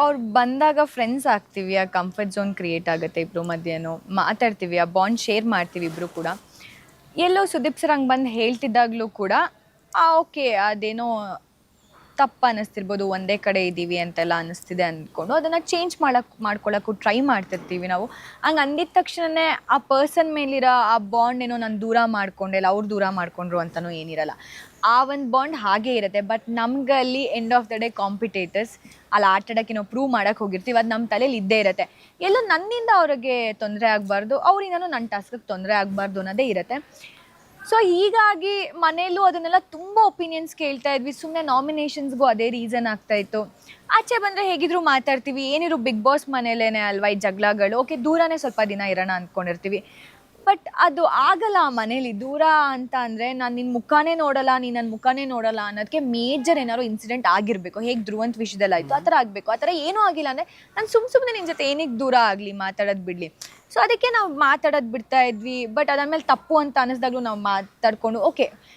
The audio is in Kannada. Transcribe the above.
ಅವ್ರು ಬಂದಾಗ ಫ್ರೆಂಡ್ಸ್ ಆಗ್ತೀವಿ, ಆ ಕಂಫರ್ಟ್ ಝೋನ್ ಕ್ರಿಯೇಟ್ ಆಗುತ್ತೆ ಇಬ್ಬರು ಮಧ್ಯೆನೂ, ಮಾತಾಡ್ತೀವಿ, ಆ ಬಾಂಡ್ ಶೇರ್ ಮಾಡ್ತೀವಿ ಇಬ್ಬರು ಕೂಡ. ಎಲ್ಲೋ ಸುದೀಪ್ ಸರ್ ಹಂಗೆ ಬಂದು ಹೇಳ್ತಿದ್ದಾಗಲೂ ಕೂಡ ಓಕೆ ಅದೇನೋ ತಪ್ಪು ಅನ್ನಿಸ್ತಿರ್ಬೋದು, ಒಂದೇ ಕಡೆ ಇದ್ದೀವಿ ಅಂತೆಲ್ಲ ಅನ್ನಿಸ್ತಿದೆ ಅಂದ್ಕೊಂಡು ಅದನ್ನು ಚೇಂಜ್ ಮಾಡ್ಕೊಳ್ಳೋಕ್ಕೂ ಟ್ರೈ ಮಾಡ್ತಿರ್ತೀವಿ ನಾವು. ಹಂಗೆ ಅಂದಿದ ತಕ್ಷಣವೇ ಆ ಪರ್ಸನ್ ಮೇಲಿರೋ ಆ ಬಾಂಡ್ ಏನೋ ನಾನು ದೂರ ಮಾಡ್ಕೊಂಡೆ ಇಲ್ಲ ಅವ್ರು ದೂರ ಮಾಡ್ಕೊಂಡ್ರು ಅಂತಲೂ ಏನಿರಲ್ಲ. ಆ ಒಂದು ಬಾಂಡ್ ಹಾಗೇ ಇರುತ್ತೆ. ಬಟ್ ನಮ್ಗಲ್ಲಿ ಎಂಡ್ ಆಫ್ ದ ಡೇ ಕಾಂಪಿಟೇಟರ್ಸ್ ಅಲ್ಲಿ ಆಟಾಡೋಕ್ಕೆ ನಾವು ಪ್ರೂವ್ ಮಾಡೋಕ್ಕೆ ಹೋಗಿರ್ತೀವಿ, ಅದು ನಮ್ಮ ತಲೆಯಲ್ಲಿ ಇದ್ದೇ ಇರುತ್ತೆ. ಎಲ್ಲೋ ನನ್ನಿಂದ ಅವ್ರಿಗೆ ತೊಂದರೆ ಆಗಬಾರ್ದು, ಅವರಿಂದನೂ ನನ್ನ ಟಾಸ್ಕಿಗೆ ತೊಂದರೆ ಆಗಬಾರ್ದು ಅನ್ನೋದೇ ಇರುತ್ತೆ. ಸೊ ಹೀಗಾಗಿ ಮನೇಲೂ ಅದನ್ನೆಲ್ಲ ತುಂಬ ಒಪಿನಿಯನ್ಸ್ ಕೇಳ್ತಾ ಇದ್ವಿ. ಸುಮ್ಮನೆ ನಾಮಿನೇಷನ್ಸ್ಗೂ ಅದೇ ರೀಸನ್ ಆಗ್ತಾಯಿತ್ತು. ಆಚೆ ಬಂದರೆ ಹೇಗಿದ್ರು ಮಾತಾಡ್ತೀವಿ, ಏನಿರು ಬಿಗ್ ಬಾಸ್ ಮನೇಲೇ ಅಲ್ವಾ ಈ ಜಗಳಗಳು, ಓಕೆ ದೂರನೇ ಸ್ವಲ್ಪ ದಿನ ಇರೋಣ ಅಂದ್ಕೊಂಡಿರ್ತೀವಿ. ಬಟ್ ಅದು ಆಗಲ್ಲ ಆ ಮನೇಲಿ. ದೂರ ಅಂತ ಅಂದರೆ ನಾನು ನಿನ್ನ ಮುಖಾನೇ ನೋಡಲ್ಲ, ನೀನು ನನ್ನ ಮುಖಾನೇ ನೋಡಲ್ಲ ಅನ್ನೋದಕ್ಕೆ ಮೇಜರ್ ಏನಾದ್ರು ಇನ್ಸಿಡೆಂಟ್ ಆಗಿರಬೇಕು. ಹೇಗೆ ಧ್ರುವಂತ್ ವಿಷಯದಲ್ಲಿ ಆಯಿತು ಆ ಥರ ಆಗಬೇಕು. ಆ ಥರ ಏನೂ ಆಗಿಲ್ಲ ಅಂದರೆ ನಾನು ಸುಮ್ಮನೆ ನಿನ್ನ ಜೊತೆ ಏನಕ್ಕೆ ದೂರ ಆಗಲಿ, ಮಾತಾಡೋದು ಬಿಡಲಿ. ಸೊ ಅದಕ್ಕೆ ನಾವು ಮಾತಾಡೋದು ಬಿಡ್ತಾ ಇದ್ವಿ. ಬಟ್ ಅದಾದಮೇಲೆ ತಪ್ಪು ಅಂತ ಅನ್ನಿಸ್ದಾಗಲೂ ನಾವು ಮಾತಾಡಿಕೊಂಡು ಓಕೆ